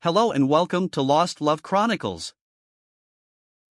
Hello and welcome to Lost Love Chronicles.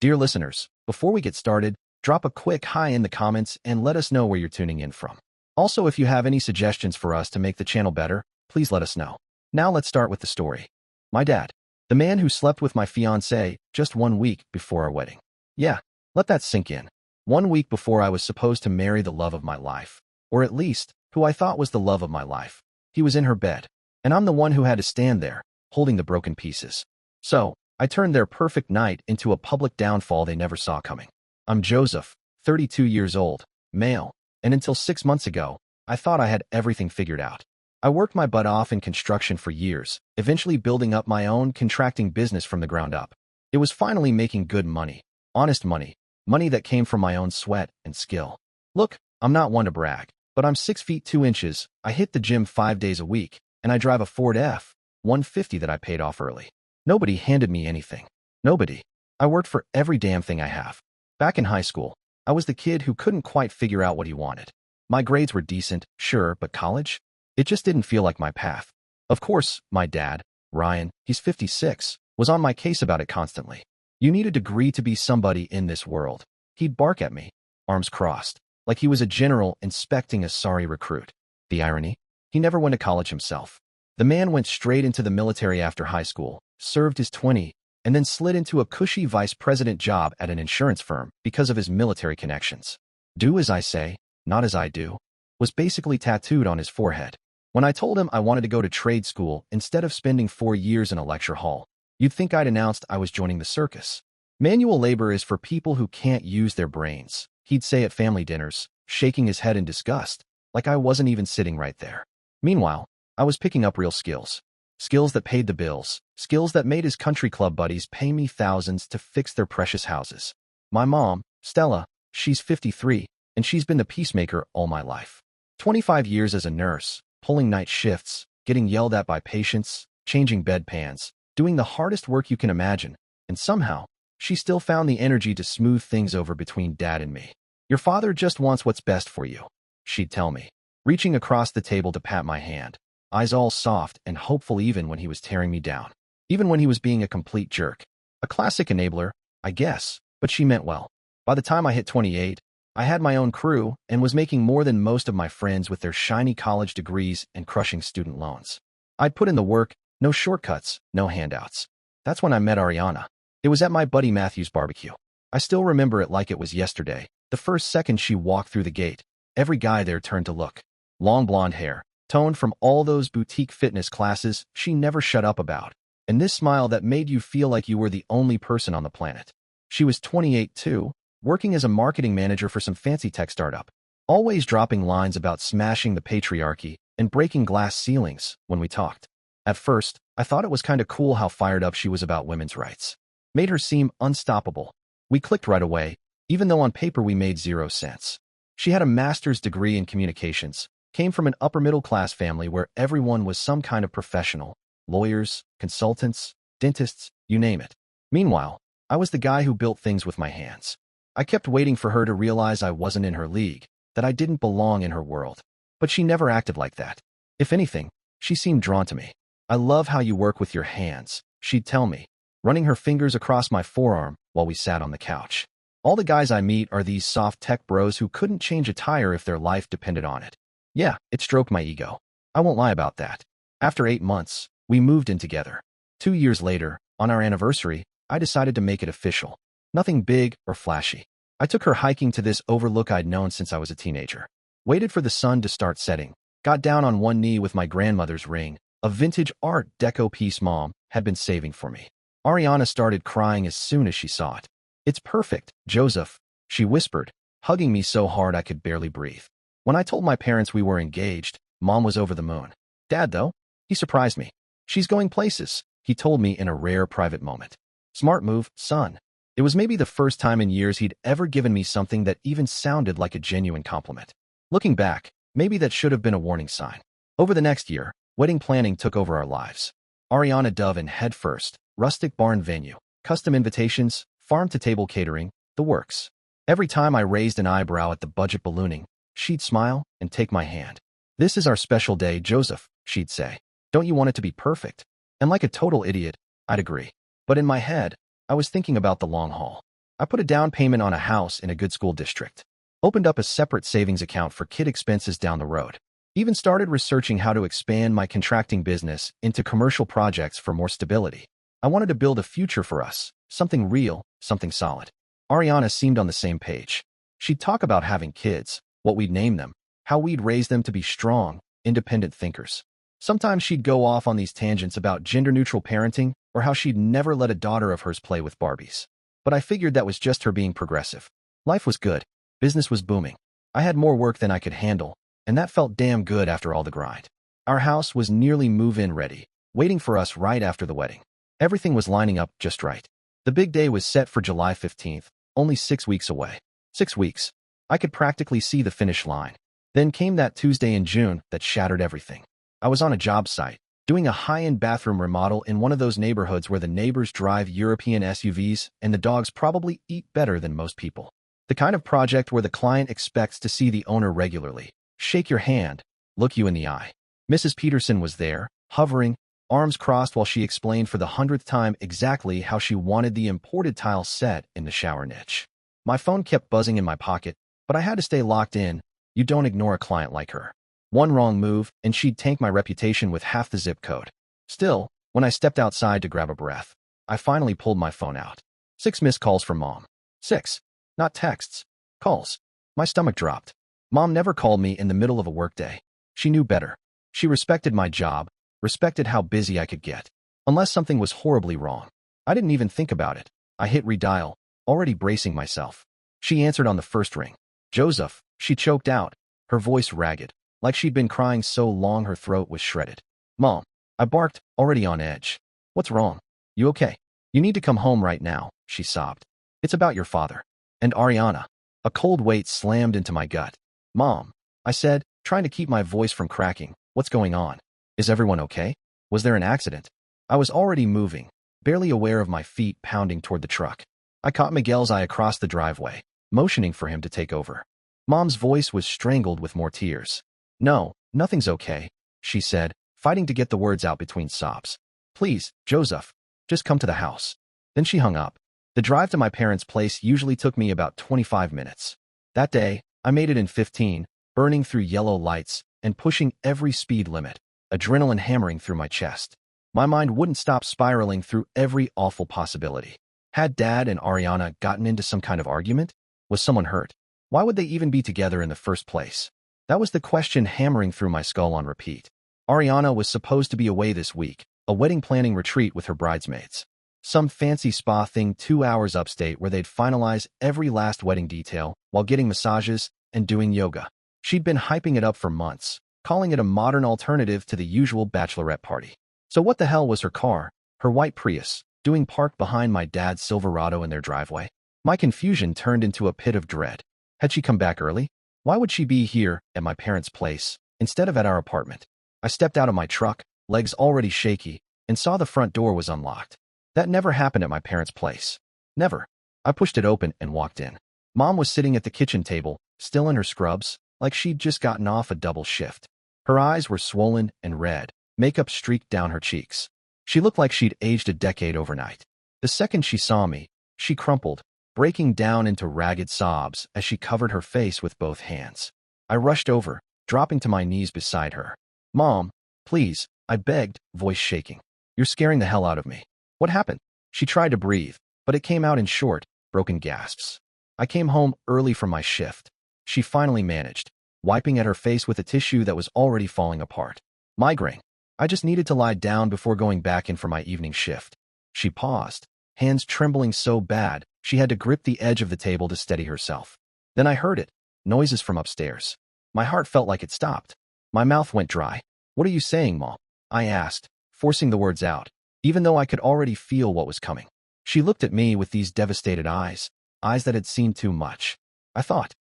Dear listeners, before we get started, drop a quick hi in the comments and let us know where you're tuning in from. Also, if you have any suggestions for us to make the channel better, please let us know. Now let's start with the story. My dad, the man who slept with my fiancée just 1 week before our wedding. Yeah, let that sink in. 1 week before I was supposed to marry the love of my life, or at least, who I thought was the love of my life. He was in her bed, and I'm the one who had to stand there, holding the broken pieces. So, I turned their perfect night into a public downfall they never saw coming. I'm Joseph, 32 years old, male, and until 6 months ago, I thought I had everything figured out. I worked my butt off in construction for years, eventually building up my own contracting business from the ground up. It was finally making good money, honest money, money that came from my own sweat and skill. Look, I'm not one to brag, but I'm 6 feet 2 inches, I hit the gym 5 days a week, and I drive a Ford F-150 that I paid off early. Nobody handed me anything. Nobody. I worked for every damn thing I have. Back in high school, I was the kid who couldn't quite figure out what he wanted. My grades were decent, sure, but college? It just didn't feel like my path. Of course, my dad, Ryan, he's 56, was on my case about it constantly. You need a degree to be somebody in this world. He'd bark at me, arms crossed, like he was a general inspecting a sorry recruit. The irony? He never went to college himself. The man went straight into the military after high school, served his 20, and then slid into a cushy vice president job at an insurance firm because of his military connections. Do as I say, not as I do, was basically tattooed on his forehead. When I told him I wanted to go to trade school instead of spending 4 years in a lecture hall, you'd think I'd announced I was joining the circus. Manual labor is for people who can't use their brains, he'd say at family dinners, shaking his head in disgust, like I wasn't even sitting right there. Meanwhile, I was picking up real skills. Skills that paid the bills, skills that made his country club buddies pay me thousands to fix their precious houses. My mom, Stella, she's 53, and she's been the peacemaker all my life. 25 years as a nurse, pulling night shifts, getting yelled at by patients, changing bedpans, doing the hardest work you can imagine, and somehow, she still found the energy to smooth things over between Dad and me. Your father just wants what's best for you, she'd tell me, reaching across the table to pat my hand, eyes all soft and hopeful even when he was tearing me down, even when he was being a complete jerk. A classic enabler, I guess, but she meant well. By the time I hit 28, I had my own crew and was making more than most of my friends with their shiny college degrees and crushing student loans. I'd put in the work, no shortcuts, no handouts. That's when I met Ariana. It was at my buddy Matthew's barbecue. I still remember it like it was yesterday. The first second she walked through the gate, every guy there turned to look. Long blonde hair, toned from all those boutique fitness classes she never shut up about, and this smile that made you feel like you were the only person on the planet. She was 28 too, working as a marketing manager for some fancy tech startup, always dropping lines about smashing the patriarchy and breaking glass ceilings when we talked. At first, I thought it was kind of cool how fired up she was about women's rights. Made her seem unstoppable. We clicked right away, even though on paper we made 0 sense. She had a master's degree in communications, came from an upper-middle-class family where everyone was some kind of professional, lawyers, consultants, dentists, you name it. Meanwhile, I was the guy who built things with my hands. I kept waiting for her to realize I wasn't in her league, that I didn't belong in her world. But she never acted like that. If anything, she seemed drawn to me. I love how you work with your hands, she'd tell me, running her fingers across my forearm while we sat on the couch. All the guys I meet are these soft tech bros who couldn't change a tire if their life depended on it. Yeah, it stroked my ego. I won't lie about that. After 8 months, we moved in together. 2 years later, on our anniversary, I decided to make it official. Nothing big or flashy. I took her hiking to this overlook I'd known since I was a teenager. Waited for the sun to start setting. Got down on one knee with my grandmother's ring, a vintage Art Deco piece Mom had been saving for me. Ariana started crying as soon as she saw it. "It's perfect, Joseph," she whispered, hugging me so hard I could barely breathe. When I told my parents we were engaged, Mom was over the moon. Dad, though, he surprised me. "She's going places," he told me in a rare private moment. "Smart move, son." It was maybe the first time in years he'd ever given me something that even sounded like a genuine compliment. Looking back, maybe that should have been a warning sign. Over the next year, wedding planning took over our lives. Ariana dove in head first, rustic barn venue, custom invitations, farm-to-table catering, the works. Every time I raised an eyebrow at the budget ballooning, she'd smile and take my hand. "This is our special day, Joseph," she'd say. "Don't you want it to be perfect?" And like a total idiot, I'd agree. But in my head, I was thinking about the long haul. I put a down payment on a house in a good school district, opened up a separate savings account for kid expenses down the road, even started researching how to expand my contracting business into commercial projects for more stability. I wanted to build a future for us, something real, something solid. Ariana seemed on the same page. She'd talk about having kids, what we'd name them, how we'd raise them to be strong, independent thinkers. Sometimes she'd go off on these tangents about gender-neutral parenting or how she'd never let a daughter of hers play with Barbies. But I figured that was just her being progressive. Life was good. Business was booming. I had more work than I could handle, and that felt damn good after all the grind. Our house was nearly move-in ready, waiting for us right after the wedding. Everything was lining up just right. The big day was set for July 15th, only 6 weeks away. 6 weeks. I could practically see the finish line. Then came that Tuesday in June that shattered everything. I was on a job site, doing a high-end bathroom remodel in one of those neighborhoods where the neighbors drive European SUVs and the dogs probably eat better than most people. The kind of project where the client expects to see the owner regularly, shake your hand, look you in the eye. Mrs. Peterson was there, hovering, arms crossed while she explained for the 100th time exactly how she wanted the imported tile set in the shower niche. My phone kept buzzing in my pocket, but I had to stay locked in. You don't ignore a client like her. One wrong move, and she'd tank my reputation with half the zip code. Still, when I stepped outside to grab a breath, I finally pulled my phone out. 6 missed calls from Mom. 6. Not texts. Calls. My stomach dropped. Mom never called me in the middle of a workday. She knew better. She respected my job, respected how busy I could get. Unless something was horribly wrong. I didn't even think about it. I hit redial, already bracing myself. She answered on the first ring. Joseph, she choked out, her voice ragged, like she'd been crying so long her throat was shredded. Mom, I barked, already on edge. What's wrong? You okay? You need to come home right now, she sobbed. It's about your father. And Ariana. A cold weight slammed into my gut. Mom, I said, trying to keep my voice from cracking. What's going on? Is everyone okay? Was there an accident? I was already moving, barely aware of my feet pounding toward the truck. I caught Miguel's eye across the driveway, motioning for him to take over. Mom's voice was strangled with more tears. No, nothing's okay, she said, fighting to get the words out between sobs. Please, Joseph, just come to the house. Then she hung up. The drive to my parents' place usually took me about 25 minutes. That day, I made it in 15, burning through yellow lights and pushing every speed limit, adrenaline hammering through my chest. My mind wouldn't stop spiraling through every awful possibility. Had Dad and Ariana gotten into some kind of argument? Was someone hurt? Why would they even be together in the first place? That was the question hammering through my skull on repeat. Ariana was supposed to be away this week, a wedding planning retreat with her bridesmaids. Some fancy spa thing 2 hours upstate where they'd finalize every last wedding detail while getting massages and doing yoga. She'd been hyping it up for months, calling it a modern alternative to the usual bachelorette party. So what the hell was her car, her white Prius, doing parked behind my dad's Silverado in their driveway? My confusion turned into a pit of dread. Had she come back early? Why would she be here at my parents' place instead of at our apartment? I stepped out of my truck, legs already shaky, and saw the front door was unlocked. That never happened at my parents' place. Never. I pushed it open and walked in. Mom was sitting at the kitchen table, still in her scrubs, like she'd just gotten off a double shift. Her eyes were swollen and red, makeup streaked down her cheeks. She looked like she'd aged a decade overnight. The second she saw me, she crumpled, breaking down into ragged sobs as she covered her face with both hands. I rushed over, dropping to my knees beside her. Mom, please, I begged, voice shaking. You're scaring the hell out of me. What happened? She tried to breathe, but it came out in short, broken gasps. I came home early from my shift. She finally managed, wiping at her face with a tissue that was already falling apart. Migraine. I just needed to lie down before going back in for my evening shift. She paused, hands trembling so bad she had to grip the edge of the table to steady herself. Then I heard it, noises from upstairs. My heart felt like it stopped. My mouth went dry. What are you saying, Mom? I asked, forcing the words out, even though I could already feel what was coming. She looked at me with these devastated eyes, eyes that had seen too much. I thought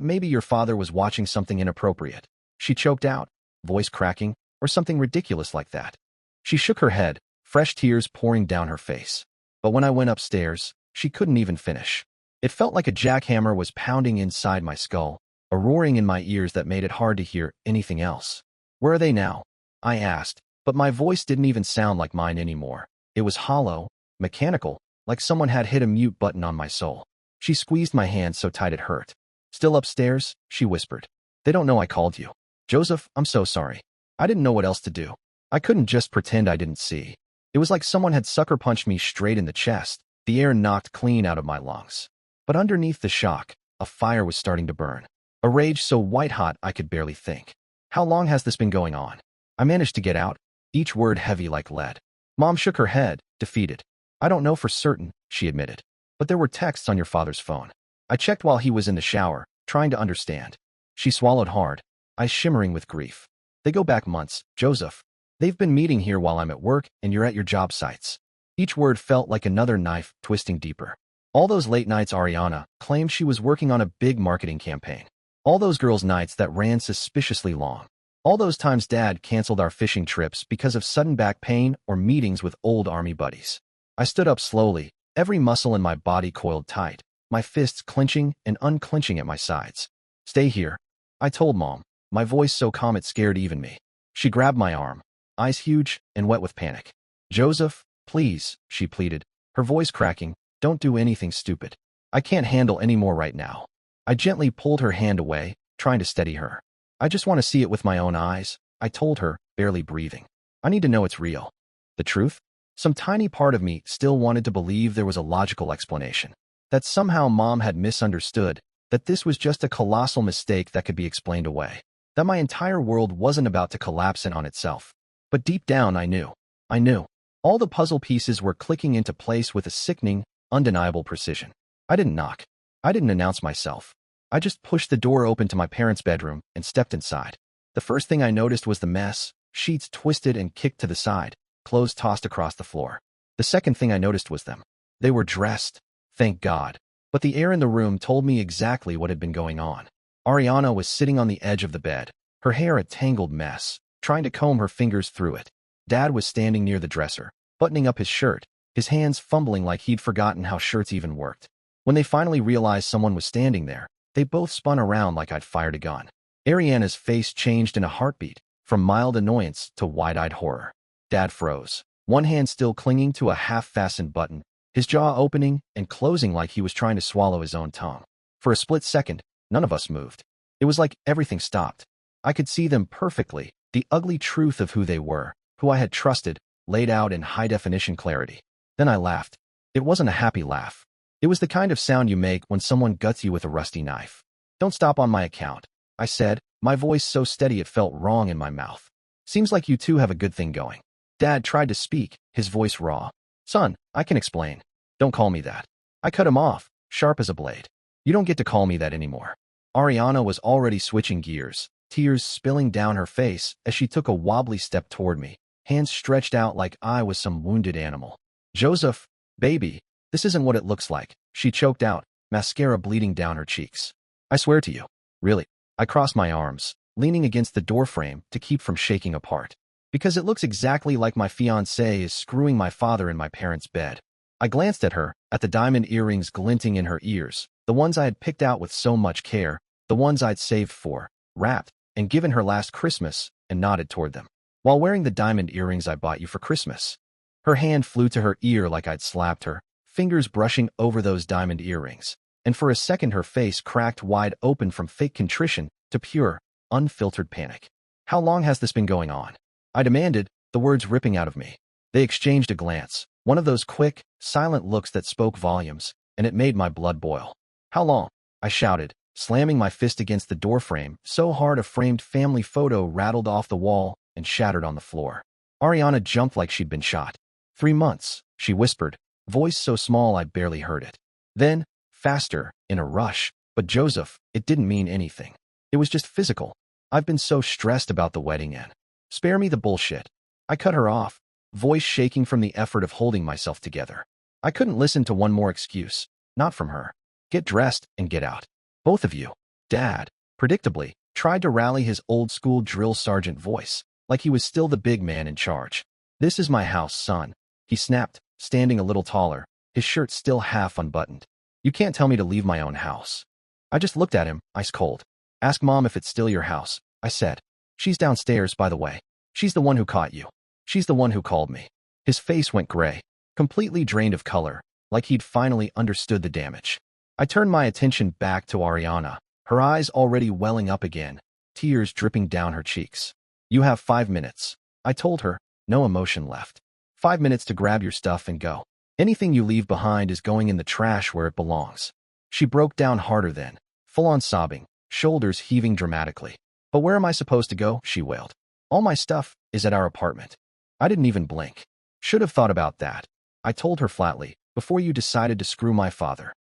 maybe your father was watching something inappropriate. She choked out, voice cracking, or something ridiculous like that. She shook her head, fresh tears pouring down her face. But when I went upstairs, she couldn't even finish. It felt like a jackhammer was pounding inside my skull, a roaring in my ears that made it hard to hear anything else. Where are they now? I asked, but my voice didn't even sound like mine anymore. It was hollow, mechanical, like someone had hit a mute button on my soul. She squeezed my hand so tight it hurt. Still upstairs? She whispered. They don't know I called you. Joseph, I'm so sorry. I didn't know what else to do. I couldn't just pretend I didn't see. It was like someone had sucker punched me straight in the chest, the air knocked clean out of my lungs. But underneath the shock, a fire was starting to burn. A rage so white-hot I could barely think. How long has this been going on? I managed to get out, each word heavy like lead. Mom shook her head, defeated. I don't know for certain, she admitted. But there were texts on your father's phone. I checked while he was in the shower, trying to understand. She swallowed hard, eyes shimmering with grief. They go back months, Joseph. They've been meeting here while I'm at work and you're at your job sites. Each word felt like another knife twisting deeper. All those late nights Ariana claimed she was working on a big marketing campaign. All those girls' nights that ran suspiciously long. All those times Dad canceled our fishing trips because of sudden back pain or meetings with old army buddies. I stood up slowly, every muscle in my body coiled tight, my fists clenching and unclenching at my sides. Stay here, I told Mom, my voice so calm it scared even me. She grabbed my arm, eyes huge and wet with panic. Joseph, please, she pleaded, her voice cracking, don't do anything stupid. I can't handle any more right now. I gently pulled her hand away, trying to steady her. I just want to see it with my own eyes, I told her, barely breathing. I need to know it's real. The truth? Some tiny part of me still wanted to believe there was a logical explanation. That somehow Mom had misunderstood, that this was just a colossal mistake that could be explained away. That my entire world wasn't about to collapse in on itself. But deep down I knew. I knew. All the puzzle pieces were clicking into place with a sickening, undeniable precision. I didn't knock. I didn't announce myself. I just pushed the door open to my parents' bedroom and stepped inside. The first thing I noticed was the mess, sheets twisted and kicked to the side, clothes tossed across the floor. The second thing I noticed was them. They were dressed, thank God. But the air in the room told me exactly what had been going on. Ariana was sitting on the edge of the bed, her hair a tangled mess, trying to comb her fingers through it. Dad was standing near the dresser, buttoning up his shirt, his hands fumbling like he'd forgotten how shirts even worked. When they finally realized someone was standing there, they both spun around like I'd fired a gun. Ariana's face changed in a heartbeat, from mild annoyance to wide-eyed horror. Dad froze, one hand still clinging to a half-fastened button, his jaw opening and closing like he was trying to swallow his own tongue. For a split second, none of us moved. It was like everything stopped. I could see them perfectly, the ugly truth of who they were, who I had trusted, laid out in high-definition clarity. Then I laughed. It wasn't a happy laugh. It was the kind of sound you make when someone guts you with a rusty knife. Don't stop on my account, I said, my voice so steady it felt wrong in my mouth. Seems like you two have a good thing going. Dad tried to speak, his voice raw. Son, I can explain. Don't call me that. I cut him off, sharp as a blade. You don't get to call me that anymore. Ariana was already switching gears, tears spilling down her face as she took a wobbly step toward me, hands stretched out like I was some wounded animal. Joseph, baby, this isn't what it looks like, she choked out, mascara bleeding down her cheeks. I swear to you. Really. I crossed my arms, leaning against the doorframe to keep from shaking apart. Because it looks exactly like my fiancée is screwing my father in my parents' bed. I glanced at her, at the diamond earrings glinting in her ears, the ones I had picked out with so much care, the ones I'd saved for, wrapped, and given her last Christmas, and nodded toward them. While wearing the diamond earrings I bought you for Christmas. Her hand flew to her ear like I'd slapped her, fingers brushing over those diamond earrings, and for a second her face cracked wide open from fake contrition to pure, unfiltered panic. How long has this been going on? I demanded, the words ripping out of me. They exchanged a glance, one of those quick, silent looks that spoke volumes, and it made my blood boil. How long? I shouted, slamming my fist against the doorframe so hard a framed family photo rattled off the wall and shattered on the floor. Ariana jumped like she'd been shot. 3 months, she whispered, voice so small I barely heard it. Then, faster, in a rush, but Joseph, it didn't mean anything. It was just physical. I've been so stressed about the wedding and... Spare me the bullshit. I cut her off, voice shaking from the effort of holding myself together. I couldn't listen to one more excuse, not from her. Get dressed and get out. Both of you. Dad, predictably, tried to rally his old-school drill sergeant voice, like he was still the big man in charge. This is my house, son, he snapped, standing a little taller, his shirt still half unbuttoned. You can't tell me to leave my own house. I just looked at him, ice cold. Ask Mom if it's still your house, I said. She's downstairs, by the way. She's the one who caught you. She's the one who called me. His face went gray, completely drained of color, like he'd finally understood the damage. I turned my attention back to Ariana, her eyes already welling up again, tears dripping down her cheeks. "You have 5 minutes," I told her, no emotion left. 5 minutes to grab your stuff and go. Anything you leave behind is going in the trash where it belongs. She broke down harder then, full-on sobbing, shoulders heaving dramatically. "But where am I supposed to go?" she wailed. "All my stuff is at our apartment." I didn't even blink. "Should have thought about that," I told her flatly, "before you decided to screw my father."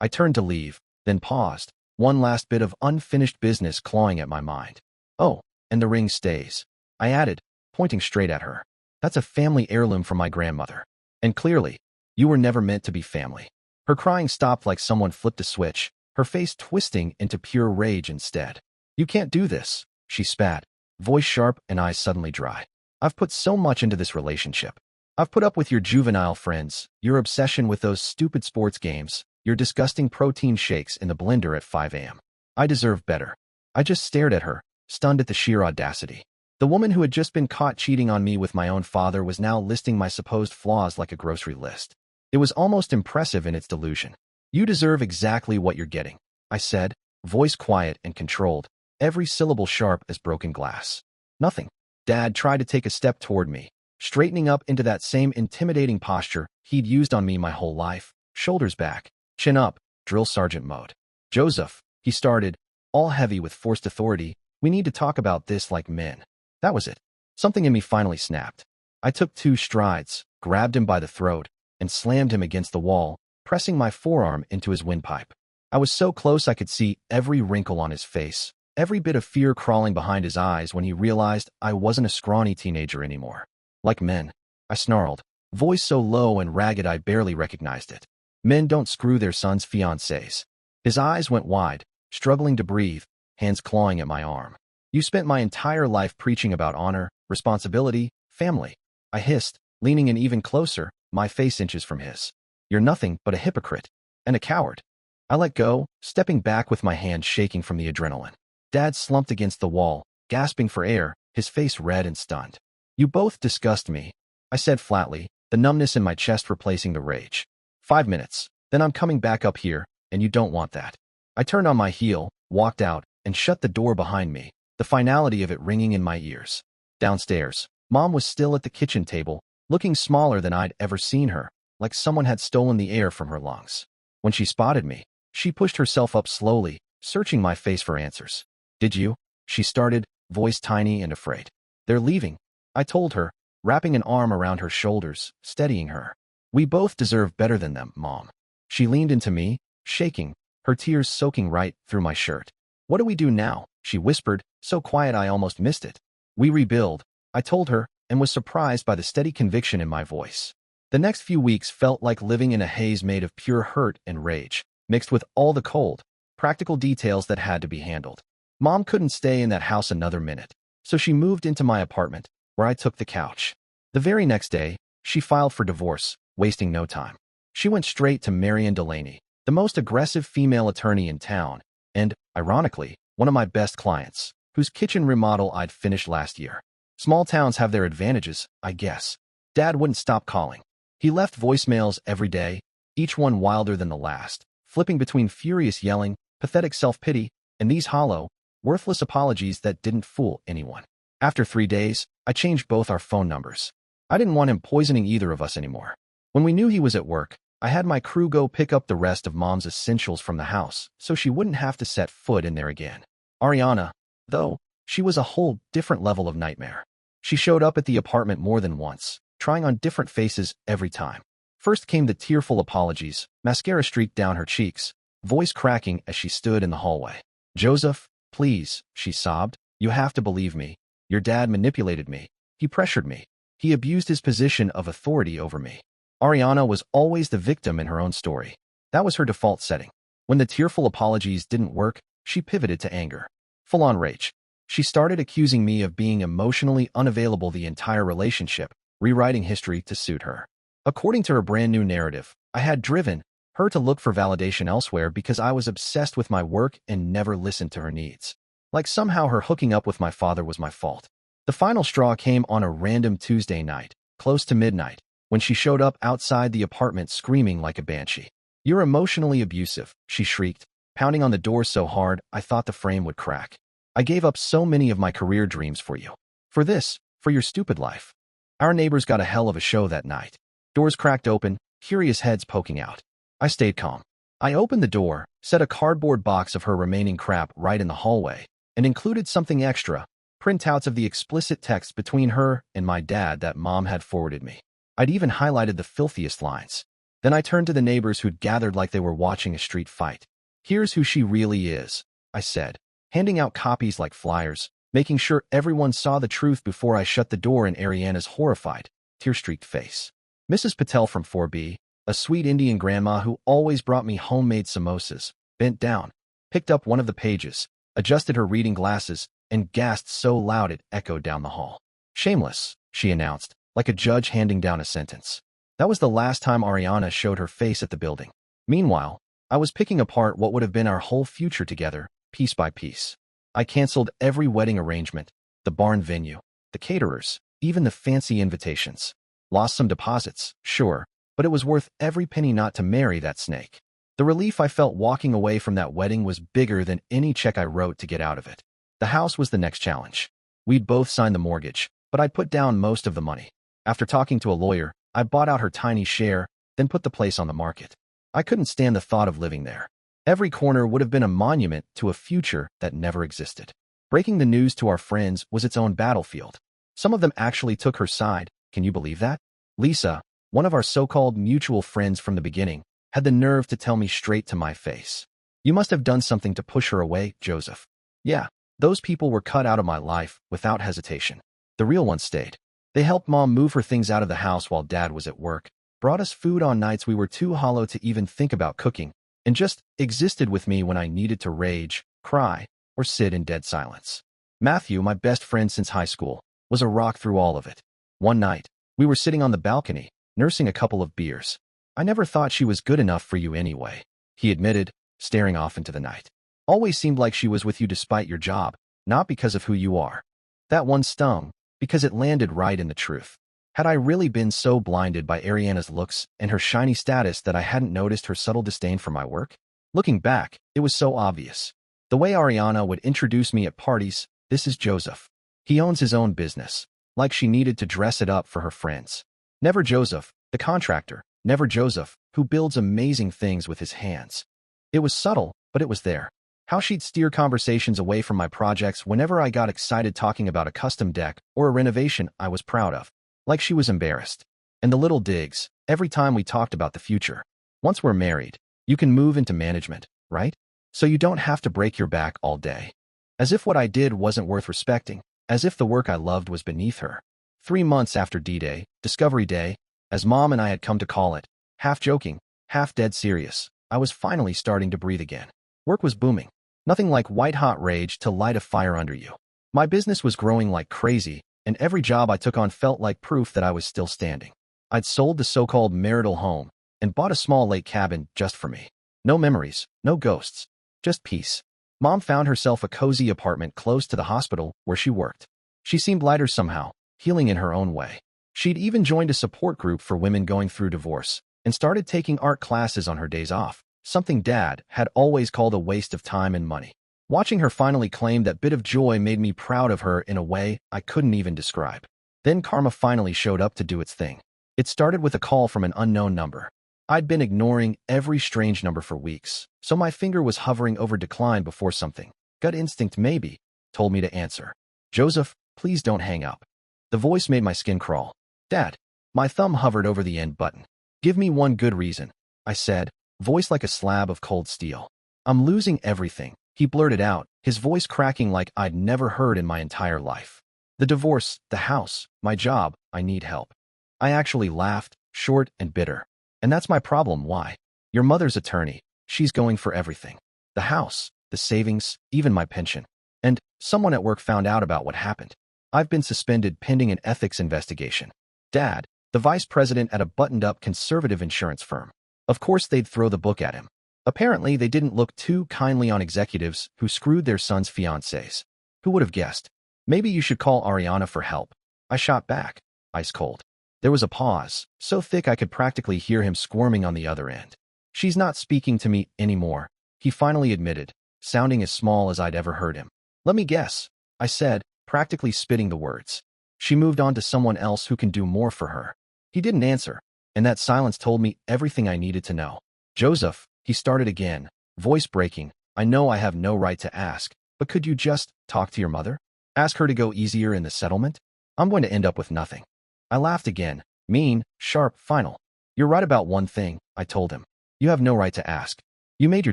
I turned to leave, then paused, one last bit of unfinished business clawing at my mind. "Oh, and the ring stays," I added, pointing straight at her. "That's a family heirloom from my grandmother. And clearly, you were never meant to be family." Her crying stopped like someone flipped a switch, her face twisting into pure rage instead. "You can't do this," she spat, voice sharp and eyes suddenly dry. "I've put so much into this relationship. I've put up with your juvenile friends, your obsession with those stupid sports games, your disgusting protein shakes in the blender at 5 a.m. I deserve better." I just stared at her, stunned at the sheer audacity. The woman who had just been caught cheating on me with my own father was now listing my supposed flaws like a grocery list. It was almost impressive in its delusion. "You deserve exactly what you're getting," I said, voice quiet and controlled, every syllable sharp as broken glass. "Nothing." Dad tried to take a step toward me, straightening up into that same intimidating posture he'd used on me my whole life, shoulders back, chin up, drill sergeant mode. "Joseph," he started, all heavy with forced authority, "we need to talk about this like men." That was it. Something in me finally snapped. I took 2 strides, grabbed him by the throat, and slammed him against the wall, pressing my forearm into his windpipe. I was so close I could see every wrinkle on his face, every bit of fear crawling behind his eyes when he realized I wasn't a scrawny teenager anymore. "Like men," I snarled, voice so low and ragged I barely recognized it. "Men don't screw their sons' fiancés." His eyes went wide, struggling to breathe, hands clawing at my arm. "You spent my entire life preaching about honor, responsibility, family," I hissed, leaning in even closer, my face inches from his. "You're nothing but a hypocrite. And a coward." I let go, stepping back with my hand shaking from the adrenaline. Dad slumped against the wall, gasping for air, his face red and stunned. "You both disgust me," I said flatly, the numbness in my chest replacing the rage. 5 minutes, then I'm coming back up here, and you don't want that." I turned on my heel, walked out, and shut the door behind me, the finality of it ringing in my ears. Downstairs, Mom was still at the kitchen table, looking smaller than I'd ever seen her, like someone had stolen the air from her lungs. When she spotted me, she pushed herself up slowly, searching my face for answers. "Did you?" she started, voice tiny and afraid. "They're leaving," I told her, wrapping an arm around her shoulders, steadying her. "We both deserve better than them, Mom." She leaned into me, shaking, her tears soaking right through my shirt. "What do we do now?" she whispered, so quiet I almost missed it. "We rebuild," I told her, and was surprised by the steady conviction in my voice. The next few weeks felt like living in a haze made of pure hurt and rage, mixed with all the cold, practical details that had to be handled. Mom couldn't stay in that house another minute, so she moved into my apartment, where I took the couch. The very next day, she filed for divorce, wasting no time. She went straight to Marion Delaney, the most aggressive female attorney in town, and, ironically, one of my best clients, whose kitchen remodel I'd finished last year. Small towns have their advantages, I guess. Dad wouldn't stop calling. He left voicemails every day, each one wilder than the last, flipping between furious yelling, pathetic self-pity, and these hollow, worthless apologies that didn't fool anyone. After 3 days, I changed both our phone numbers. I didn't want him poisoning either of us anymore. When we knew he was at work, I had my crew go pick up the rest of Mom's essentials from the house, so she wouldn't have to set foot in there again. Ariana, though, she was a whole different level of nightmare. She showed up at the apartment more than once, trying on different faces every time. First came the tearful apologies, mascara streaked down her cheeks, voice cracking as she stood in the hallway. "Joseph, please," she sobbed, "you have to believe me. Your dad manipulated me. He pressured me. He abused his position of authority over me." Ariana was always the victim in her own story. That was her default setting. When the tearful apologies didn't work, she pivoted to anger. Full-on rage. She started accusing me of being emotionally unavailable the entire relationship, rewriting history to suit her. According to her brand new narrative, I had driven her to look for validation elsewhere because I was obsessed with my work and never listened to her needs. Like somehow her hooking up with my father was my fault. The final straw came on a random Tuesday night, close to midnight, when she showed up outside the apartment screaming like a banshee. "You're emotionally abusive," she shrieked, pounding on the door so hard I thought the frame would crack. "I gave up so many of my career dreams for you. For this, for your stupid life." Our neighbors got a hell of a show that night. Doors cracked open, curious heads poking out. I stayed calm. I opened the door, set a cardboard box of her remaining crap right in the hallway, and included something extra, printouts of the explicit text between her and my dad that Mom had forwarded me. I'd even highlighted the filthiest lines. Then I turned to the neighbors who'd gathered like they were watching a street fight. "Here's who she really is," I said, handing out copies like flyers, making sure everyone saw the truth before I shut the door in Ariana's horrified, tear-streaked face. Mrs. Patel from 4B, a sweet Indian grandma who always brought me homemade samosas, bent down, picked up one of the pages, adjusted her reading glasses, and gasped so loud it echoed down the hall. "Shameless," she announced, like a judge handing down a sentence. That was the last time Ariana showed her face at the building. Meanwhile, I was picking apart what would have been our whole future together, piece by piece. I canceled every wedding arrangement, the barn venue, the caterers, even the fancy invitations. Lost some deposits, sure, but it was worth every penny not to marry that snake. The relief I felt walking away from that wedding was bigger than any check I wrote to get out of it. The house was the next challenge. We'd both signed the mortgage, but I'd put down most of the money. After talking to a lawyer, I bought out her tiny share, then put the place on the market. I couldn't stand the thought of living there. Every corner would have been a monument to a future that never existed. Breaking the news to our friends was its own battlefield. Some of them actually took her side. Can you believe that? Lisa, one of our so-called mutual friends from the beginning, had the nerve to tell me straight to my face, "You must have done something to push her away, Joseph." Yeah, those people were cut out of my life without hesitation. The real ones stayed. They helped Mom move her things out of the house while Dad was at work, brought us food on nights we were too hollow to even think about cooking, and just existed with me when I needed to rage, cry, or sit in dead silence. Matthew, my best friend since high school, was a rock through all of it. One night, we were sitting on the balcony, nursing a couple of beers. "I never thought she was good enough for you anyway," he admitted, staring off into the night. "Always seemed like she was with you despite your job, not because of who you are." That one stung, because it landed right in the truth. Had I really been so blinded by Ariana's looks and her shiny status that I hadn't noticed her subtle disdain for my work? Looking back, it was so obvious. The way Ariana would introduce me at parties, "This is Joseph. He owns his own business," like she needed to dress it up for her friends. Never Joseph, the contractor. Never Joseph, who builds amazing things with his hands. It was subtle, but it was there. How she'd steer conversations away from my projects whenever I got excited talking about a custom deck or a renovation I was proud of. Like she was embarrassed. And the little digs, every time we talked about the future. "Once we're married, you can move into management, right? So you don't have to break your back all day." As if what I did wasn't worth respecting. As if the work I loved was beneath her. 3 months after D-Day, Discovery Day, as Mom and I had come to call it, half joking, half dead serious, I was finally starting to breathe again. Work was booming. Nothing like white-hot rage to light a fire under you. My business was growing like crazy, and every job I took on felt like proof that I was still standing. I'd sold the so-called marital home and bought a small lake cabin just for me. No memories, no ghosts, just peace. Mom found herself a cozy apartment close to the hospital where she worked. She seemed lighter somehow, healing in her own way. She'd even joined a support group for women going through divorce and started taking art classes on her days off, something Dad had always called a waste of time and money. Watching her finally claim that bit of joy made me proud of her in a way I couldn't even describe. Then karma finally showed up to do its thing. It started with a call from an unknown number. I'd been ignoring every strange number for weeks, so my finger was hovering over decline before something, gut instinct maybe, told me to answer. "Joseph, please don't hang up." The voice made my skin crawl. "Dad." My thumb hovered over the end button. "Give me one good reason," I said, voice like a slab of cold steel. "I'm losing everything," he blurted out, his voice cracking like I'd never heard in my entire life. "The divorce, the house, my job, I need help." I actually laughed, short and bitter. "And that's my problem, why? Your mother's attorney, she's going for everything. The house, the savings, even my pension. And someone at work found out about what happened. I've been suspended pending an ethics investigation. Dad, the vice president at a buttoned-up conservative insurance firm. Of course they'd throw the book at him. Apparently they didn't look too kindly on executives who screwed their sons' fiancés. Who would have guessed? Maybe you should call Ariana for help." I shot back, ice cold. There was a pause, so thick I could practically hear him squirming on the other end. She's not speaking to me anymore, he finally admitted, sounding as small as I'd ever heard him. Let me guess, I said, practically spitting the words. She moved on to someone else who can do more for her. He didn't answer, and that silence told me everything I needed to know. Joseph, he started again, voice breaking, I know I have no right to ask, but could you just talk to your mother? Ask her to go easier in the settlement? I'm going to end up with nothing. I laughed again, mean, sharp, final. You're right about one thing, I told him. You have no right to ask. You made your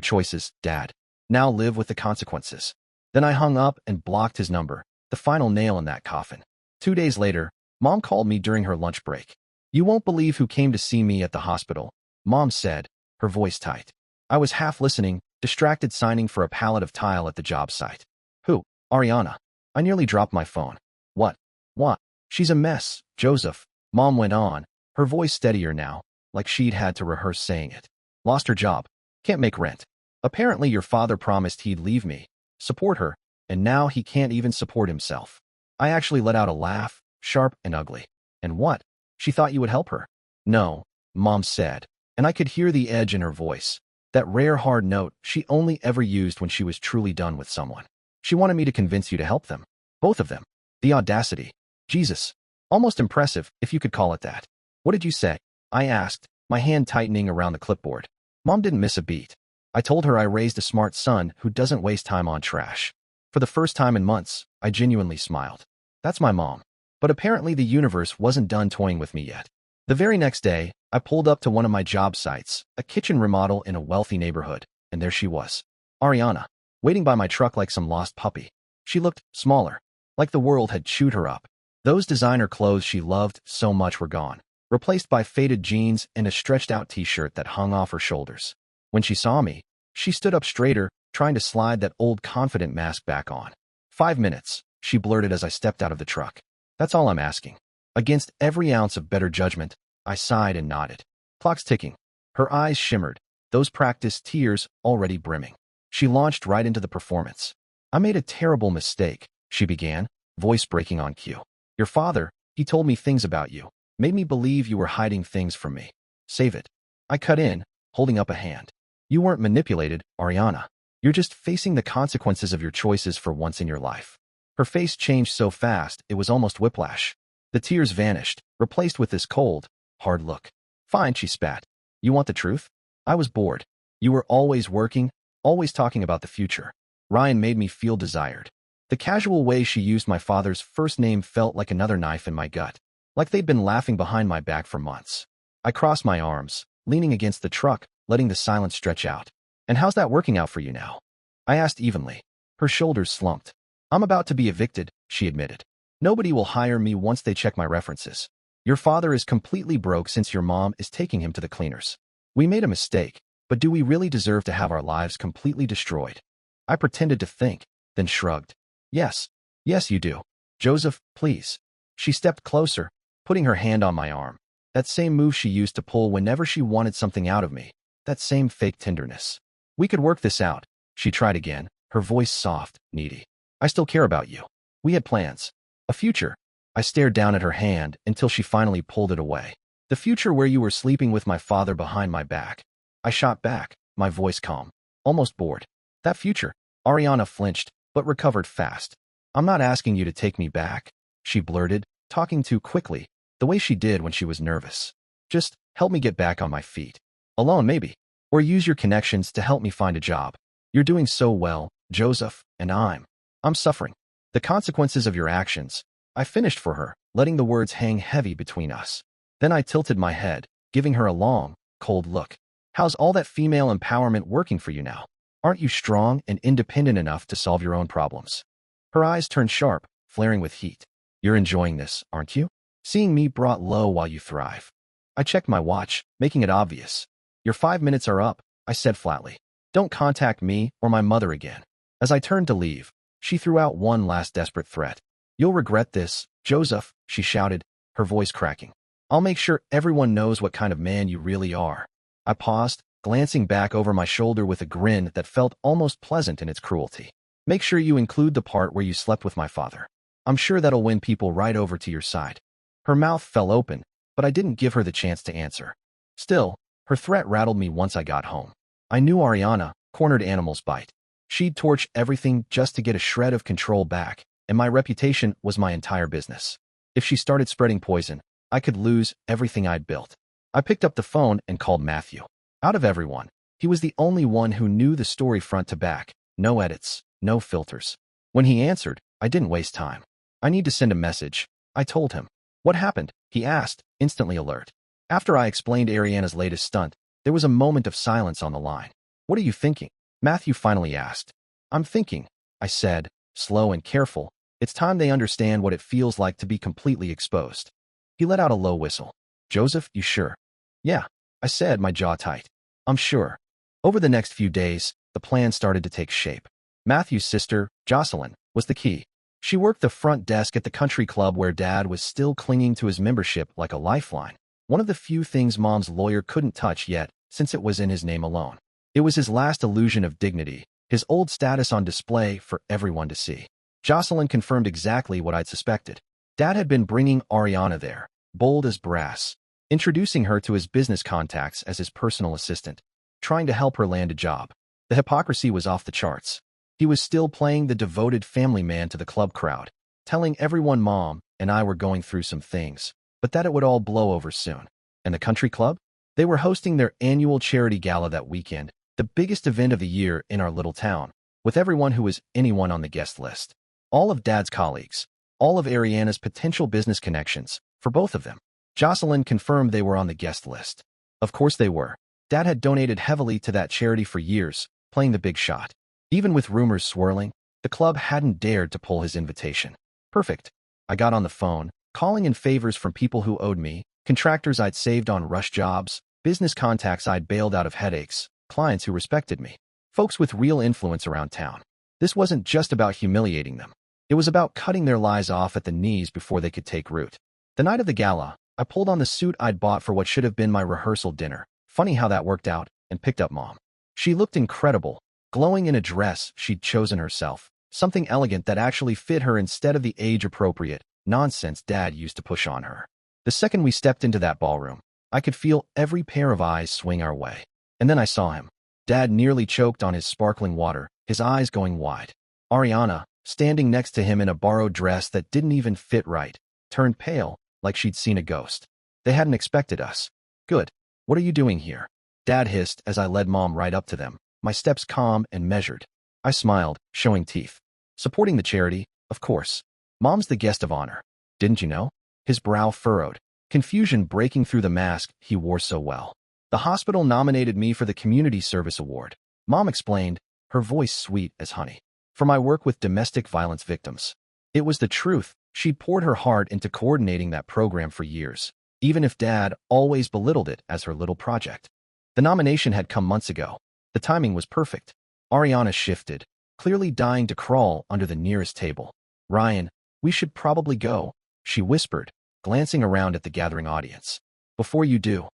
choices, Dad. Now live with the consequences. Then I hung up and blocked his number, the final nail in that coffin. 2 days later, Mom called me during her lunch break. You won't believe who came to see me at the hospital, Mom said, her voice tight. I was half listening, distracted signing for a pallet of tile at the job site. Who? Ariana. I nearly dropped my phone. What? What? She's a mess, Joseph, Mom went on, her voice steadier now, like she'd had to rehearse saying it. Lost her job. Can't make rent. Apparently your father promised he'd leave me, support her, and now he can't even support himself. I actually let out a laugh, sharp and ugly. And what? She thought you would help her? No, Mom said, and I could hear the edge in her voice, that rare hard note she only ever used when she was truly done with someone. She wanted me to convince you to help them. Both of them. The audacity. Jesus. Almost impressive, if you could call it that. What did you say? I asked, my hand tightening around the clipboard. Mom didn't miss a beat. I told her I raised a smart son who doesn't waste time on trash. For the first time in months, I genuinely smiled. That's my mom. But apparently the universe wasn't done toying with me yet. The very next day, I pulled up to one of my job sites, a kitchen remodel in a wealthy neighborhood, and there she was. Ariana, waiting by my truck like some lost puppy. She looked smaller, like the world had chewed her up. Those designer clothes she loved so much were gone, replaced by faded jeans and a stretched-out t-shirt that hung off her shoulders. When she saw me, she stood up straighter, trying to slide that old confident mask back on. 5 minutes, she blurted as I stepped out of the truck. That's all I'm asking. Against every ounce of better judgment, I sighed and nodded. Clock's ticking. Her eyes shimmered, those practiced tears already brimming. She launched right into the performance. I made a terrible mistake, she began, voice breaking on cue. Your father, he told me things about you, made me believe you were hiding things from me. Save it. I cut in, holding up a hand. You weren't manipulated, Ariana. You're just facing the consequences of your choices for once in your life. Her face changed so fast, it was almost whiplash. The tears vanished, replaced with this cold, hard look. Fine, she spat. You want the truth? I was bored. You were always working, always talking about the future. Ryan made me feel desired. The casual way she used my father's first name felt like another knife in my gut, like they'd been laughing behind my back for months. I crossed my arms, leaning against the truck, letting the silence stretch out. And how's that working out for you now? I asked evenly. Her shoulders slumped. I'm about to be evicted, she admitted. Nobody will hire me once they check my references. Your father is completely broke since your mom is taking him to the cleaners. We made a mistake, but do we really deserve to have our lives completely destroyed? I pretended to think, then shrugged. Yes, you do. Joseph, please. She stepped closer, putting her hand on my arm. That same move she used to pull whenever she wanted something out of me. That same fake tenderness. We could work this out, she tried again, her voice soft, needy. I still care about you. We had plans. A future. I stared down at her hand until she finally pulled it away. The future where you were sleeping with my father behind my back. I shot back, my voice calm, almost bored. That future. Ariana flinched, but recovered fast. I'm not asking you to take me back, she blurted, talking too quickly, the way she did when she was nervous. Just help me get back on my feet. Alone, maybe. Or use your connections to help me find a job. You're doing so well, Joseph, and I'm suffering. The consequences of your actions. I finished for her, letting the words hang heavy between us. Then I tilted my head, giving her a long, cold look. How's all that female empowerment working for you now? Aren't you strong and independent enough to solve your own problems? Her eyes turned sharp, flaring with heat. You're enjoying this, aren't you? Seeing me brought low while you thrive. I checked my watch, making it obvious. Your 5 minutes are up, I said flatly. Don't contact me or my mother again. As I turned to leave, she threw out one last desperate threat. You'll regret this, Joseph, she shouted, her voice cracking. I'll make sure everyone knows what kind of man you really are. I paused, glancing back over my shoulder with a grin that felt almost pleasant in its cruelty. Make sure you include the part where you slept with my father. I'm sure that'll win people right over to your side. Her mouth fell open, but I didn't give her the chance to answer. Still, her threat rattled me once I got home. I knew Ariana, cornered animals bite. She'd torch everything just to get a shred of control back, and my reputation was my entire business. If she started spreading poison, I could lose everything I'd built. I picked up the phone and called Matthew. Out of everyone, he was the only one who knew the story front to back, no edits, no filters. When he answered, I didn't waste time. I need to send a message, I told him. What happened? He asked, instantly alert. After I explained Ariana's latest stunt, there was a moment of silence on the line. What are you thinking? Matthew finally asked. I'm thinking, I said, slow and careful. It's time they understand what it feels like to be completely exposed. He let out a low whistle. Joseph, you sure? Yeah, I said, my jaw tight. I'm sure. Over the next few days, the plan started to take shape. Matthew's sister, Jocelyn, was the key. She worked the front desk at the country club where Dad was still clinging to his membership like a lifeline. One of the few things Mom's lawyer couldn't touch yet, since it was in his name alone. It was his last illusion of dignity, his old status on display for everyone to see. Jocelyn confirmed exactly what I'd suspected. Dad had been bringing Ariana there, bold as brass, introducing her to his business contacts as his personal assistant, trying to help her land a job. The hypocrisy was off the charts. He was still playing the devoted family man to the club crowd, telling everyone Mom and I were going through some things, but that it would all blow over soon. And the country club? They were hosting their annual charity gala that weekend, the biggest event of the year in our little town, with everyone who was anyone on the guest list. All of Dad's colleagues, all of Ariana's potential business connections, for both of them. Jocelyn confirmed they were on the guest list. Of course they were. Dad had donated heavily to that charity for years, playing the big shot. Even with rumors swirling, the club hadn't dared to pull his invitation. Perfect. I got on the phone, calling in favors from people who owed me, contractors I'd saved on rush jobs, business contacts I'd bailed out of headaches, clients who respected me, folks with real influence around town. This wasn't just about humiliating them. It was about cutting their lies off at the knees before they could take root. The night of the gala, I pulled on the suit I'd bought for what should have been my rehearsal dinner. Funny how that worked out, and picked up Mom. She looked incredible, glowing in a dress she'd chosen herself, something elegant that actually fit her instead of the age-appropriate nonsense Dad used to push on her. The second we stepped into that ballroom, I could feel every pair of eyes swing our way. And then I saw him. Dad nearly choked on his sparkling water, his eyes going wide. Ariana, standing next to him in a borrowed dress that didn't even fit right, turned pale, like she'd seen a ghost. They hadn't expected us. Good. What are you doing here? Dad hissed as I led Mom right up to them, my steps calm and measured. I smiled, showing teeth. Supporting the charity, of course. Mom's the guest of honor. Didn't you know? His brow furrowed, confusion breaking through the mask he wore so well. The hospital nominated me for the Community Service Award. Mom explained, her voice sweet as honey, for my work with domestic violence victims. It was the truth. She'd poured her heart into coordinating that program for years, even if Dad always belittled it as her little project. The nomination had come months ago. The timing was perfect. Ariana shifted, clearly dying to crawl under the nearest table. Ryan, we should probably go, she whispered, glancing around at the gathering audience. Before you do.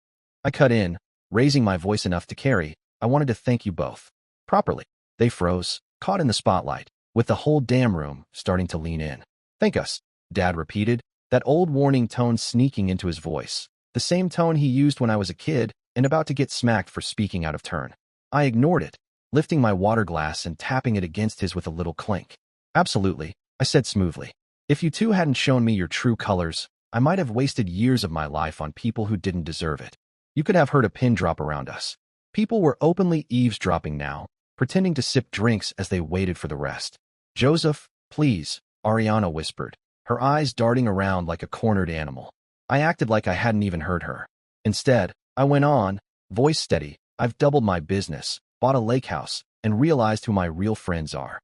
I cut in, raising my voice enough to carry, I wanted to thank you both. Properly. They froze, caught in the spotlight, with the whole damn room starting to lean in. Thank us, Dad repeated, that old warning tone sneaking into his voice, the same tone he used when I was a kid and about to get smacked for speaking out of turn. I ignored it, lifting my water glass and tapping it against his with a little clink. Absolutely, I said smoothly. If you two hadn't shown me your true colors, I might have wasted years of my life on people who didn't deserve it. You could have heard a pin drop around us. People were openly eavesdropping now, pretending to sip drinks as they waited for the rest. Joseph, please, Ariana whispered, her eyes darting around like a cornered animal. I acted like I hadn't even heard her. Instead, I went on, voice steady, I've doubled my business, bought a lake house, and realized who my real friends are.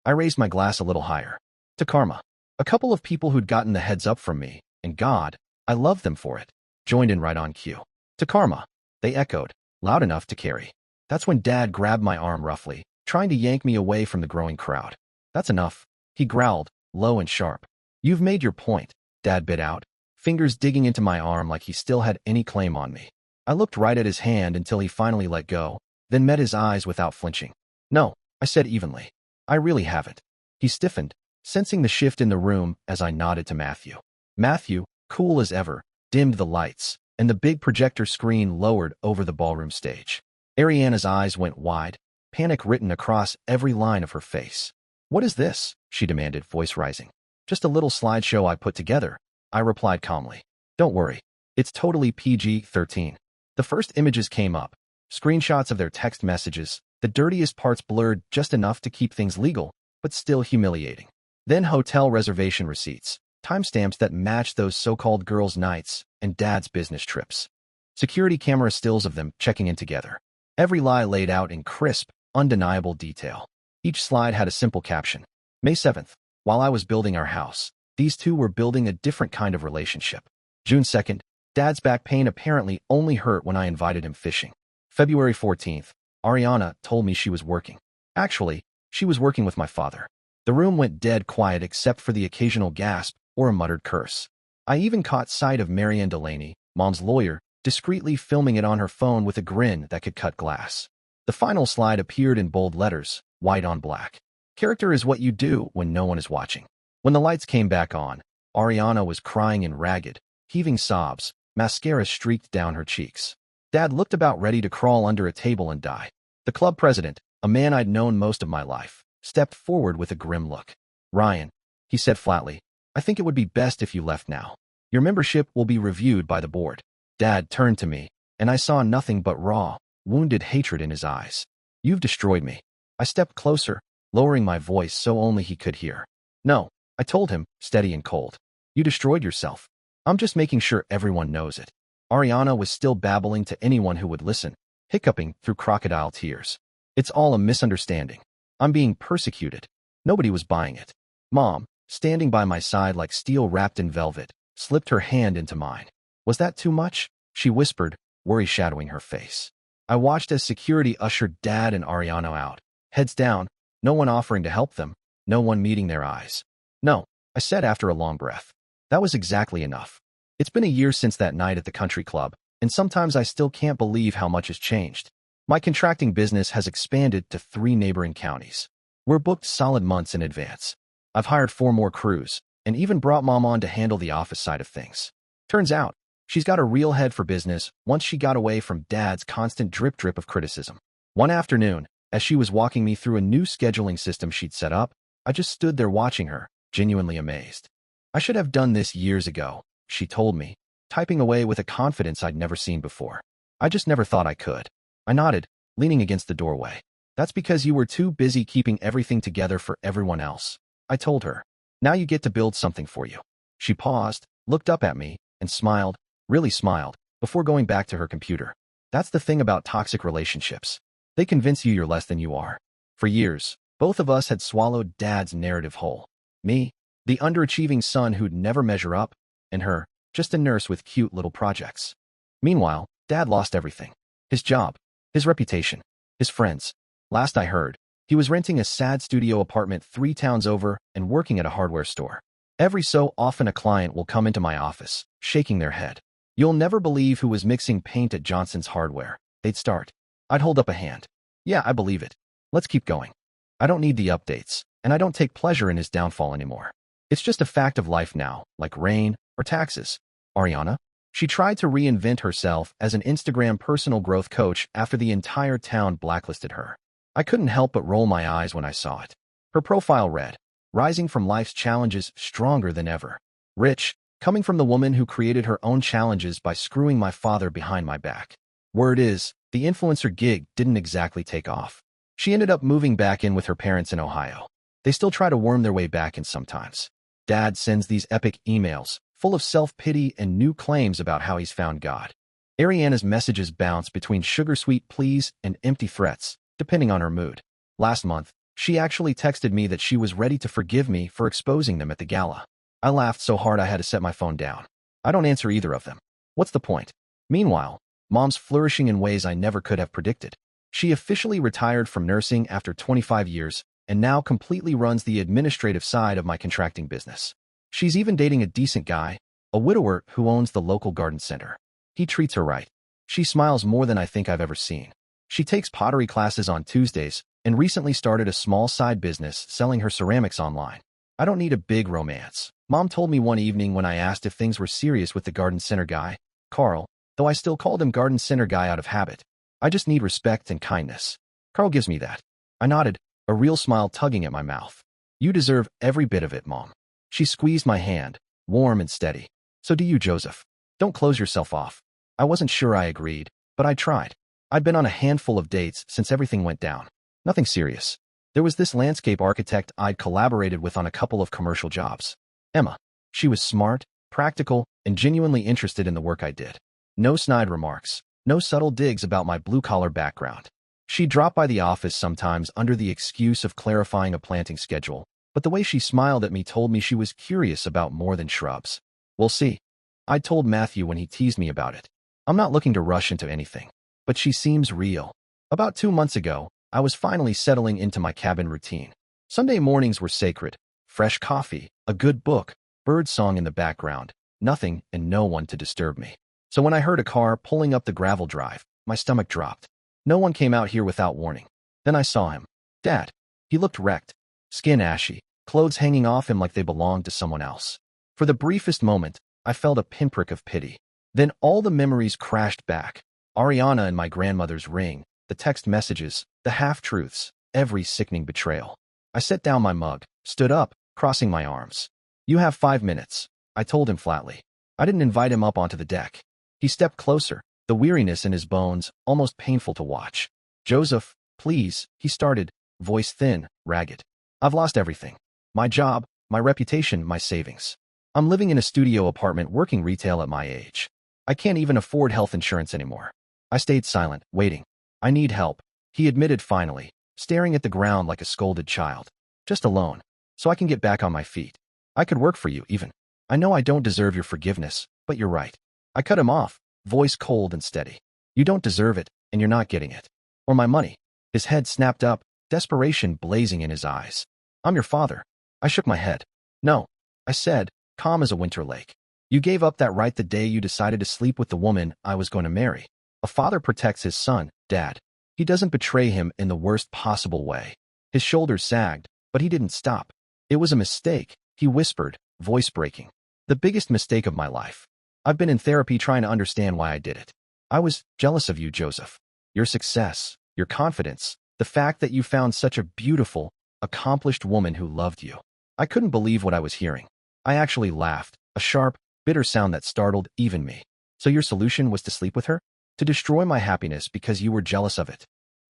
I raised my glass a little higher. To karma. A couple of people who'd gotten the heads up from me, and God, I loved them for it, joined in right on cue. To karma, they echoed, loud enough to carry. That's when Dad grabbed my arm roughly, trying to yank me away from the growing crowd. That's enough, he growled, low and sharp. You've made your point, Dad bit out, fingers digging into my arm like he still had any claim on me. I looked right at his hand until he finally let go, then met his eyes without flinching. No, I said evenly. I really haven't. He stiffened, sensing the shift in the room as I nodded to Matthew. Matthew, cool as ever, dimmed the lights, and the big projector screen lowered over the ballroom stage. Ariana's eyes went wide, panic written across every line of her face. "What is this?" she demanded, voice rising. "Just a little slideshow I put together," I replied calmly. "Don't worry. It's totally PG-13. The first images came up, screenshots of their text messages, the dirtiest parts blurred just enough to keep things legal, but still humiliating. Then hotel reservation receipts, timestamps that matched those so-called girls' nights and Dad's business trips. Security camera stills of them checking in together. Every lie laid out in crisp, undeniable detail. Each slide had a simple caption. May 7th, while I was building our house, these two were building a different kind of relationship. June 2nd, Dad's back pain apparently only hurt when I invited him fishing. February 14th, Ariana told me she was working. Actually, she was working with my father. The room went dead quiet except for the occasional gasp or a muttered curse. I even caught sight of Marianne Delaney, Mom's lawyer, discreetly filming it on her phone with a grin that could cut glass. The final slide appeared in bold letters, white on black. Character is what you do when no one is watching. When the lights came back on, Ariana was crying in ragged, heaving sobs, mascara streaked down her cheeks. Dad looked about ready to crawl under a table and die. The club president, a man I'd known most of my life, stepped forward with a grim look. "Ryan," he said flatly, "I think it would be best if you left now. Your membership will be reviewed by the board." Dad turned to me, and I saw nothing but raw, wounded hatred in his eyes. "You've destroyed me." I stepped closer, lowering my voice so only he could hear. "No," I told him, steady and cold. "You destroyed yourself. I'm just making sure everyone knows it." Ariana was still babbling to anyone who would listen, hiccuping through crocodile tears. "It's all a misunderstanding. I'm being persecuted." Nobody was buying it. Mom, standing by my side like steel wrapped in velvet, slipped her hand into mine. "Was that too much?" she whispered, worry shadowing her face. I watched as security ushered Dad and Ariana out, heads down, no one offering to help them, no one meeting their eyes. "No," I said after a long breath. "That was exactly enough. It's been a year since that night at the country club, and sometimes I still can't believe how much has changed. My contracting business has expanded to 3 neighboring counties. We're booked solid months in advance. I've hired 4 more crews, and even brought Mom on to handle the office side of things. Turns out, she's got a real head for business once she got away from Dad's constant drip of criticism. One afternoon, as she was walking me through a new scheduling system she'd set up, I just stood there watching her, genuinely amazed. "I should have done this years ago," she told me, typing away with a confidence I'd never seen before. "I just never thought I could." I nodded, leaning against the doorway. "That's because you were too busy keeping everything together for everyone else," I told her. "Now you get to build something for you." She paused, looked up at me, and smiled, really smiled, before going back to her computer. "That's the thing about toxic relationships. They convince you you're less than you are." For years, both of us had swallowed Dad's narrative whole. Me, the underachieving son who'd never measure up, and her, just a nurse with cute little projects. Meanwhile, Dad lost everything. His job, his reputation, his friends. Last I heard, he was renting a sad studio apartment 3 towns over and working at a hardware store. Every so often a client will come into my office, shaking their head. "You'll never believe who was mixing paint at Johnson's Hardware," they'd start. I'd hold up a hand. "Yeah, I believe it. Let's keep going." I don't need the updates, and I don't take pleasure in his downfall anymore. It's just a fact of life now, like rain or taxes. Ariana? She tried to reinvent herself as an Instagram personal growth coach after the entire town blacklisted her. I couldn't help but roll my eyes when I saw it. Her profile read, "Rising from life's challenges stronger than ever. Rich, coming from the woman who created her own challenges by screwing my father behind my back." Word is, the influencer gig didn't exactly take off. She ended up moving back in with her parents in Ohio. They still try to worm their way back in sometimes. Dad sends these epic emails, full of self-pity and new claims about how he's found God. Ariana's messages bounce between sugar-sweet pleas and empty threats, depending on her mood. Last month, she actually texted me that she was ready to forgive me for exposing them at the gala. I laughed so hard I had to set my phone down. I don't answer either of them. What's the point? Meanwhile, Mom's flourishing in ways I never could have predicted. She officially retired from nursing after 25 years and now completely runs the administrative side of my contracting business. She's even dating a decent guy, a widower who owns the local garden center. He treats her right. She smiles more than I think I've ever seen. She takes pottery classes on Tuesdays and recently started a small side business selling her ceramics online. I don't need a big romance. Mom told me one evening when I asked if things were serious with the garden center guy, Carl, though I still called him garden center guy out of habit. I just need respect and kindness. Carl gives me that. I nodded, a real smile tugging at my mouth. You deserve every bit of it, Mom. She squeezed my hand, warm and steady. So do you, Joseph. Don't close yourself off. I wasn't sure I agreed, but I tried. I'd been on a handful of dates since everything went down. Nothing serious. There was this landscape architect I'd collaborated with on a couple of commercial jobs. Emma. She was smart, practical, and genuinely interested in the work I did. No snide remarks, no subtle digs about my blue-collar background. She'd drop by the office sometimes under the excuse of clarifying a planting schedule, but the way she smiled at me told me she was curious about more than shrubs. We'll see. I told Matthew when he teased me about it. I'm not looking to rush into anything, but she seems real. About 2 months ago, I was finally settling into my cabin routine. Sunday mornings were sacred. Fresh coffee, a good book, bird song in the background, nothing and no one to disturb me. So when I heard a car pulling up the gravel drive, my stomach dropped. No one came out here without warning. Then I saw him. Dad. He looked wrecked. Skin ashy, clothes hanging off him like they belonged to someone else. For the briefest moment, I felt a pinprick of pity. Then all the memories crashed back. Ariana and my grandmother's ring, the text messages, the half-truths, every sickening betrayal. I set down my mug, stood up, crossing my arms. You have 5 minutes, I told him flatly. I didn't invite him up onto the deck. He stepped closer, the weariness in his bones almost painful to watch. Joseph, please, he started, voice thin, ragged. I've lost everything. My job, my reputation, my savings. I'm living in a studio apartment working retail at my age. I can't even afford health insurance anymore. I stayed silent, waiting. I need help, he admitted finally, staring at the ground like a scolded child. Just a loan, so I can get back on my feet. I could work for you, even. I know I don't deserve your forgiveness, but you're right. I cut him off, voice cold and steady. You don't deserve it, and you're not getting it. Or my money. His head snapped up, desperation blazing in his eyes. I'm your father. I shook my head. No, I said, calm as a winter lake. You gave up that right the day you decided to sleep with the woman I was going to marry. A father protects his son, Dad. He doesn't betray him in the worst possible way. His shoulders sagged, but he didn't stop. It was a mistake, he whispered, voice breaking. The biggest mistake of my life. I've been in therapy trying to understand why I did it. I was jealous of you, Joseph. Your success, your confidence, the fact that you found such a beautiful, accomplished woman who loved you. I couldn't believe what I was hearing. I actually laughed, a sharp, bitter sound that startled even me. So your solution was to sleep with her? To destroy my happiness because you were jealous of it?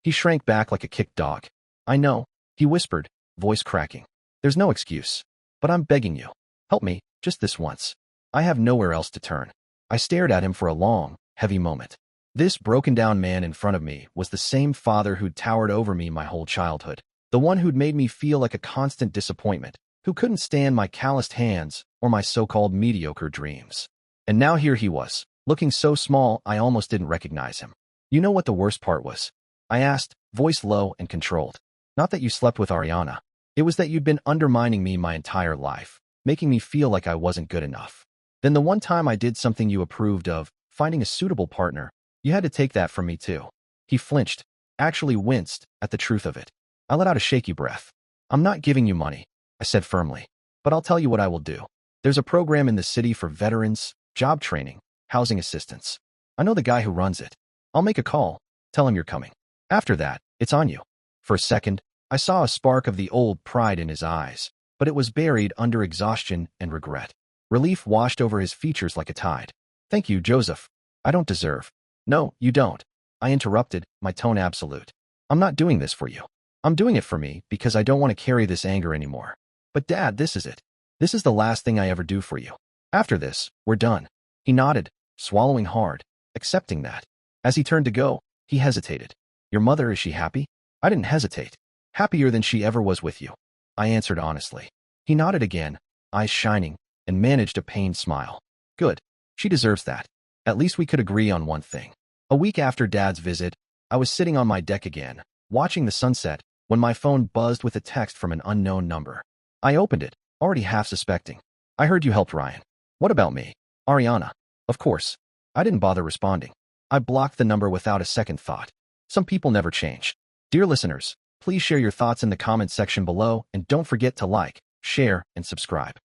He shrank back like a kicked dog. I know, he whispered, voice cracking. There's no excuse. But I'm begging you. Help me, just this once. I have nowhere else to turn. I stared at him for a long, heavy moment. This broken-down man in front of me was the same father who'd towered over me my whole childhood. The one who'd made me feel like a constant disappointment, who couldn't stand my calloused hands or my so-called mediocre dreams. And now here he was, looking so small I almost didn't recognize him. You know what the worst part was? I asked, voice low and controlled. Not that you slept with Ariana. It was that you'd been undermining me my entire life, making me feel like I wasn't good enough. Then the one time I did something you approved of, finding a suitable partner, you had to take that from me too. He flinched, actually winced, at the truth of it. I let out a shaky breath. I'm not giving you money, I said firmly, but I'll tell you what I will do. There's a program in the city for veterans, job training, housing assistance. I know the guy who runs it. I'll make a call, tell him you're coming. After that, it's on you. For a second, I saw a spark of the old pride in his eyes, but it was buried under exhaustion and regret. Relief washed over his features like a tide. Thank you, Joseph. I don't deserve. No, you don't. I interrupted, my tone absolute. I'm not doing this for you. I'm doing it for me because I don't want to carry this anger anymore. But Dad, this is it. This is the last thing I ever do for you. After this, we're done. He nodded, swallowing hard, accepting that. As he turned to go, he hesitated. Your mother, is she happy? I didn't hesitate. Happier than she ever was with you. I answered honestly. He nodded again, eyes shining, and managed a pained smile. Good. She deserves that. At least we could agree on one thing. A week after Dad's visit, I was sitting on my deck again, watching the sunset, when my phone buzzed with a text from an unknown number. I opened it, already half suspecting. I heard you helped Ryan. What about me? Ariana. Of course. I didn't bother responding. I blocked the number without a second thought. Some people never change. Dear listeners, please share your thoughts in the comments section below and don't forget to like, share, and subscribe.